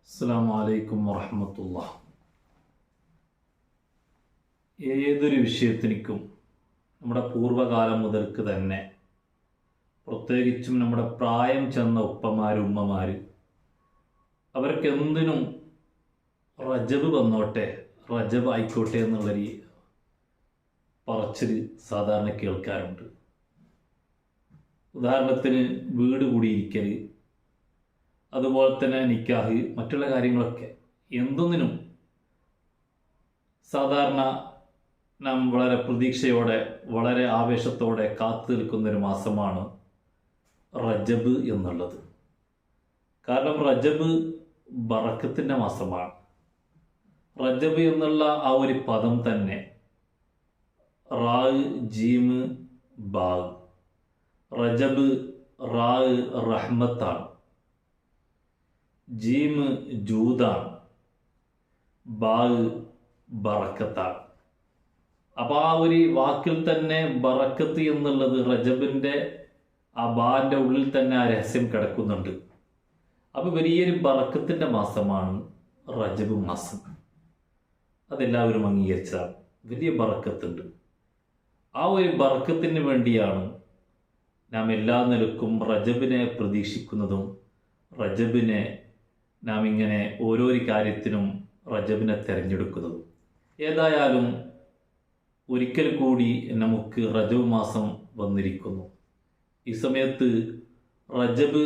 അസ്സലാമു അലൈക്കും വറഹ്മത്തുള്ളാഹി. ഏതൊരു വിഷയത്തിനും നമ്മുടെ പൂർവ്വകാലം മുതൽക്ക് തന്നെ, പ്രത്യേകിച്ചും നമ്മുടെ പ്രായം ചെന്ന ഉപ്പമാർ ഉമ്മമാർ, അവർക്ക് എന്തിനും റജബ് വന്നോട്ടെ, റജബ് ആയിക്കോട്ടെ എന്നുള്ളൊരു പറച്ചിൽ സാധാരണ കേൾക്കാറുണ്ട്. ഉദാഹരണത്തിന് വീട് കൂടിയിരിക്കൽ, അതുപോലെ തന്നെ നിക്കാഹ്, മറ്റുള്ള കാര്യങ്ങളൊക്കെ എന്തൊന്നിനും സാധാരണ നാം വളരെ പ്രതീക്ഷയോടെ, വളരെ ആവേശത്തോടെ കാത്തു നിൽക്കുന്നൊരു മാസമാണ് റജബ് എന്നുള്ളത്. കാരണം റജബ് ബറക്കത്തിൻ്റെ മാസമാണ്. റജബ് എന്നുള്ള ആ ഒരു പദം തന്നെ റാ ജീമ് ബാ, റജബ് റാ റഹ്മത്താണ്, ജീമ് ജൂദാണ്, ബാ ബറക്കത്താണ്. അപ്പോൾ ആ ഒരു വാക്കിൽ തന്നെ ബറക്കത്ത് എന്നുള്ളത് റജബിൻ്റെ ആ ബാൻ്റെ ഉള്ളിൽ തന്നെ ആ രഹസ്യം കിടക്കുന്നുണ്ട്. അപ്പോൾ വലിയൊരു ബറക്കത്തിൻ്റെ മാസമാണ് റജബ് മാസം. അതെല്ലാവരും അംഗീകരിച്ചതാണ്. വലിയ ബറക്കത്തുണ്ട്. ആ ഒരു ബറക്കത്തിന് വേണ്ടിയാണ് നാം എല്ലാ നിലക്കും റജബിനെ പ്രതീക്ഷിക്കുന്നതും, റജബിനെ നാം ഇങ്ങനെ ഓരോരോ കാര്യത്തിനും റജബിനെ തിരഞ്ഞെടുക്കുന്നതും. ഏതായാലും ഒരിക്കൽ കൂടി നമുക്ക് റജബ് മാസം വന്നിരിക്കുന്നു. ഈ സമയത്ത് റജബ്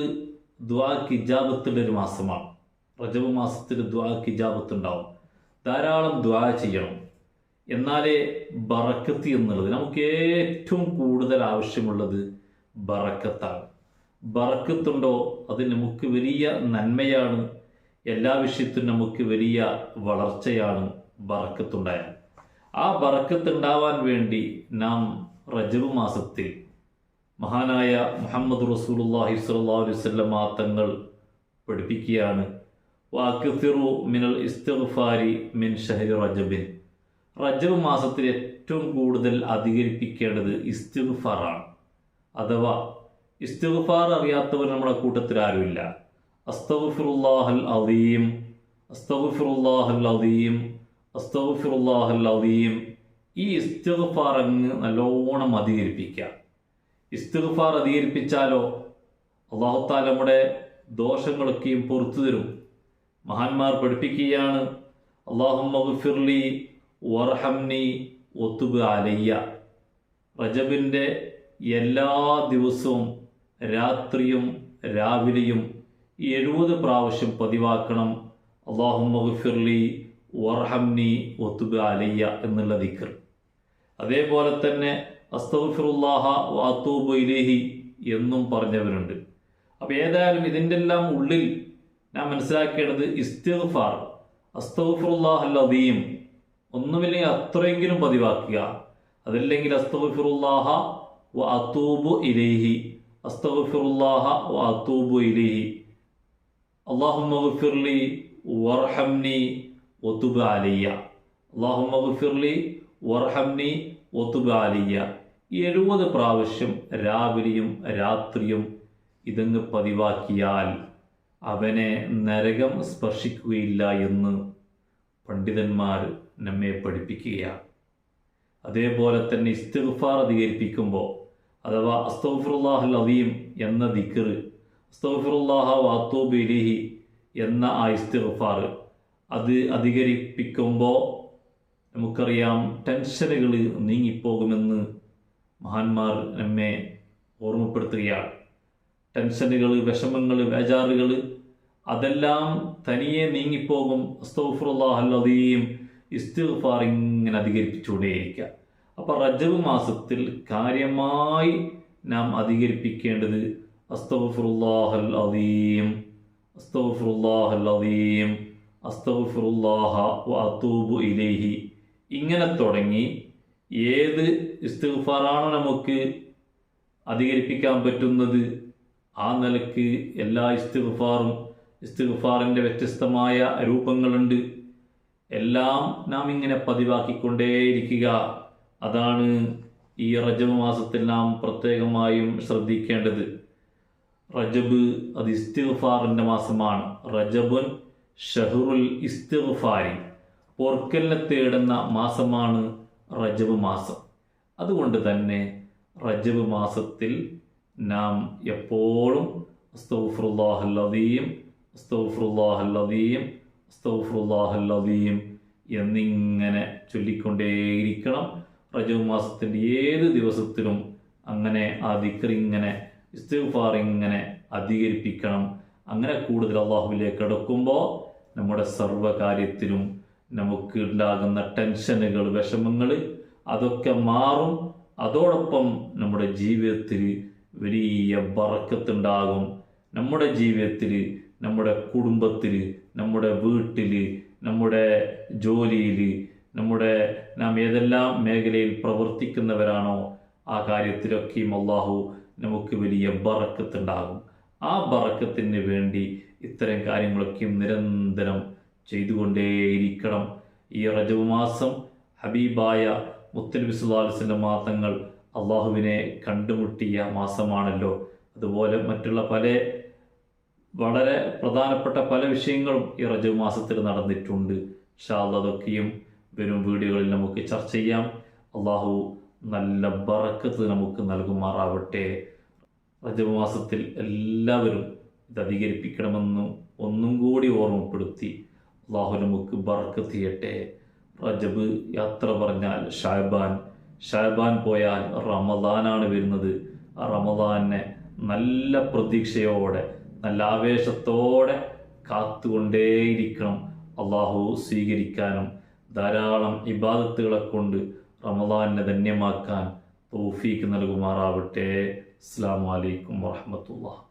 ദുആക്ക് ഇജാബത്തുള്ള ഒരു മാസമാണ്. റജബ് മാസത്തിൽ ദുആക്ക് ഇജാബത്ത് ഉണ്ടാവും. ധാരാളം ദുആ ചെയ്യണം. എന്നാലേ ബറക്കത്ത് എന്നുള്ളത്, നമുക്ക് ഏറ്റവും കൂടുതൽ ആവശ്യമുള്ളത് ബറക്കത്താണ്. ബറക്കത്തുണ്ടോ അത് നമുക്ക് വലിയ നന്മയാണ്. എല്ലാ വിഷയത്തിനും നമുക്ക് വലിയ വളർച്ചയാണ് ബറക്കത്തുണ്ടായാൽ. ആ ബറക്കത്തുണ്ടാവാൻ വേണ്ടി നാം റജബ് മാസത്തിൽ മഹാനായ മുഹമ്മദ് റസൂലുള്ളാഹി സ്വല്ലല്ലാഹു അലൈഹി വസല്ലം തങ്ങൾ പഠിപ്പിക്കുകയാണ്, വഅക്സിറു മിനൽ ഇസ്തിഗ്ഫാരി മിൻ ഷഹ്രി റജബിൻ. റജബ് മാസത്തിൽ ഏറ്റവും കൂടുതൽ അധികരിപ്പിക്കേണ്ടത് ഇസ്തിഗ്ഫാറാണ്. അഥവാ ഇസ്തിഗ്ഫാർ അറിയാത്തവർ നമ്മുടെ കൂട്ടത്തിൽ ആരുമില്ല. അസ്തഗ്ഫിറുല്ലാഹൽ അദീം, അസ്തഗ്ഫിറുല്ലാഹൽ അദീം, അസ്തഗ്ഫിറുല്ലാഹൽ അദീം. ഈ ഇസ്തിഗ്ഫാർ അങ്ങ് നല്ലോണം അധികരിപ്പിക്കുക. ഇസ്തിഗ്ഫാർ അധികരിപ്പിച്ചാലോ അല്ലാഹു തആല നമ്മുടെ ദോഷങ്ങളൊക്കെയും പുറത്തു തരും. മഹാന്മാർ പഠിപ്പിക്കുകയാണ്, അല്ലാഹുമ്മ ഗ്ഫിർലി വർഹംനി വതുബ് അലയ്യ. റജബിൻ്റെ എല്ലാ ദിവസവും രാത്രിയും രാവിലെയും 70 പ്രാവശ്യം പതിവാക്കണം അല്ലാഹുമ്മ ഗ്ഫിർലി വർഹംനി വതുബ് അലയ്യ എന്നുള്ള ദിക്ർ. അതേപോലെ തന്നെ അസ്തഗ്ഫിറുല്ലാഹ വഅതൂബു ഇലൈഹി എന്നും പറഞ്ഞവരുണ്ട്. അപ്പോൾ ഏതായാലും ഇതിൻ്റെ എല്ലാം ഉള്ളിൽ നാം മനസ്സിലാക്കേണ്ടത് ഇസ്തിഗ്ഫാർ, അസ്തഗ്ഫിറുല്ലാഹൽ അദീം, ഒന്നുമില്ലെങ്കിൽ അത്രയെങ്കിലും പതിവാക്കുക. അതല്ലെങ്കിൽ അസ്തഗ്ഫിറുല്ലാഹ വഅതൂബു ഇലൈഹി, അസ്തഗ്ഫിറുല്ലാഹ വഅതൂബു ഇലൈഹി, അല്ലാഹുമ്മ ഗ്ഫിർലി വർഹംനി വതുബ് അലയ്യ, അല്ലാഹുമ്മ ഗ്ഫിർലി വർഹംനി വതുബ് അലയ്യ. 70 പ്രാവശ്യം രാവിലെയും രാത്രിയും ഇതങ്ങ് പതിവാക്കിയാൽ അവനെ നരകം സ്പർശിക്കുകയില്ല എന്ന് പണ്ഡിതന്മാർ നമ്മെ പഠിപ്പിക്കുകയാണ്. അതേപോലെ തന്നെ ഇസ്തിഗ്ഫാർ അധികരിപ്പിക്കുമ്പോൾ, അഥവാ അസ്തഗ്ഫിറുല്ലാഹൽ അദീം എന്ന ദിക്ർ, അസ്തഗ്ഫിറുല്ലാഹ വഅതൂബു ഇലൈഹി എന്ന ആ ഇസ്തിഗ്ഫാർ അത് അധികരിപ്പിക്കുമ്പോൾ നമുക്കറിയാം ടെൻഷനുകൾ നീങ്ങിപ്പോകുമെന്ന് മഹാന്മാർ നമ്മെ ഓർമ്മപ്പെടുത്തുകയാണ്. ടെൻഷനുകൾ, വിഷമങ്ങൾ, ബേജാറുകൾ അതെല്ലാം തനിയെ നീങ്ങിപ്പോകും. അസ്തഗ്ഫിറുല്ലാഹൽ അദീം ഇസ്തിഗ്ഫാർ ഇങ്ങനെ അധികരിപ്പിച്ചുകൊണ്ടേയിരിക്കുക. അപ്പോൾ റജബ് മാസത്തിൽ കാര്യമായി നാം അധികരിപ്പിക്കേണ്ടത് അസ്തഗ്ഫിറുല്ലാഹൽ അദീം, അസ്തഗ്ഫിറുല്ലാഹൽ അദീം, അസ്തഗ്ഫിറുല്ലാഹ വഅതൂബു ഇലൈഹി. ഇങ്ങനെ തുടങ്ങി ഏത് ഇസ്തിഗ്ഫാറാണോ നമുക്ക് അധികരിപ്പിക്കാൻ പറ്റുന്നത് ആ നിലക്ക് എല്ലാ ഇസ്തിഗ്ഫാറും, ഇസ്തിഗ്ഫാറിൻ്റെ വ്യത്യസ്തമായ രൂപങ്ങളുണ്ട്, എല്ലാം നാം ഇങ്ങനെ പതിവാക്കിക്കൊണ്ടേയിരിക്കുക. അതാണ് ഈ റജബ് മാസത്തിൽ നാം പ്രത്യേകമായും ശ്രദ്ധിക്കേണ്ടത്. റജബ് അത് ഇസ്തിഗ്ഫാറിൻ്റെ മാസമാണ്. റജബുൻ ഷഹ്റുൽ ഇസ്തിഗ്ഫാരി, പൊറുക്കലിനെ തേടുന്ന മാസമാണ് റജബ് മാസം. അതുകൊണ്ട് തന്നെ റജബ് മാസത്തിൽ നാം എപ്പോഴും അസ്തഗ്ഫിറുല്ലാഹൽ അദീം, അസ്തഗ്ഫിറുല്ലാഹൽ അദീം, അസ്തഗ്ഫിറുല്ലാഹൽ അദീം എന്നിങ്ങനെ ചൊല്ലിക്കൊണ്ടേയിരിക്കണം. റജബ് മാസത്തിൻ്റെ ഏത് ദിവസത്തിലും അങ്ങനെ ആ ദിക്ർ ഇങ്ങനെ ഇസ്തിഗ്ഫാർ ഇങ്ങനെ അധികരിപ്പിക്കണം. അങ്ങനെ കൂടുതൽ അള്ളാഹുവിലേക്ക് അടുക്കുമ്പോൾ നമ്മുടെ സർവ്വകാര്യത്തിലും നമുക്ക് ഉണ്ടാകുന്ന ടെൻഷനുകൾ, വിഷമങ്ങൾ അതൊക്കെ മാറും. അതോടൊപ്പം നമ്മുടെ ജീവിതത്തിൽ വലിയ ബറക്കത്തുണ്ടാകും. നമ്മുടെ ജീവിതത്തിൽ, നമ്മുടെ കുടുംബത്തിൽ, നമ്മുടെ വീട്ടിൽ, നമ്മുടെ ജോലിയിൽ, നാം ഏതെല്ലാം മേഖലയിൽ പ്രവർത്തിക്കുന്നവരാണോ ആ കാര്യത്തിലൊക്കെയും അള്ളാഹു നമുക്ക് വലിയ ബറക്കത്തുണ്ടാകും. ആ ബറക്കത്തിന് വേണ്ടി ഇത്തരം കാര്യങ്ങളൊക്കെയും നിരന്തരം ചെയ്തുകൊണ്ടേയിരിക്കണം. ഈ റജബ് മാസം ഹബീബായ മുത്തനബി സല്ലല്ലാഹു അലൈഹി വസല്ലം തങ്ങൾ അള്ളാഹുവിനെ കണ്ടുമുട്ടിയ മാസമാണല്ലോ. അതുപോലെ മറ്റുള്ള വളരെ പ്രധാനപ്പെട്ട പല വിഷയങ്ങളും ഈ റജബ് മാസത്തിൽ നടന്നിട്ടുണ്ട്. ഇൻഷാ അല്ലാഹ് അതൊക്കെയും വരും വീഡിയോകളിൽ നമുക്ക് ചർച്ച ചെയ്യാം. അള്ളാഹു നല്ല ബറക്കത്ത് നമുക്ക് നൽകുമാറാവട്ടെ. റജബ് മാസത്തിൽ എല്ലാവരും ഇത് അധികരിപ്പിക്കണമെന്നും ഒന്നും കൂടി ഓർമ്മപ്പെടുത്തി അള്ളാഹു നമുക്ക് ബറക്കത്ത് ചെയ്യട്ടെ. റജബ് യാത്ര പറഞ്ഞാൽ ഷാബാൻ പോയാൽ റമദാനാണ് വരുന്നത്. ആ റമദാനെ നല്ല പ്രതീക്ഷയോടെ, നല്ല ആവേശത്തോടെ കാത്തുകൊണ്ടേയിരിക്കണം. അള്ളാഹു സ്വീകരിക്കാനും ധാരാളം ഇബാദത്തുകളെ കൊണ്ട് റമദാനെ ധന്യമാക്കാൻ തൗഫീക്ക് നൽകുമാറാവട്ടെ. അസ്സലാമു അലൈക്കും വറഹ്മത്തുള്ളാഹി.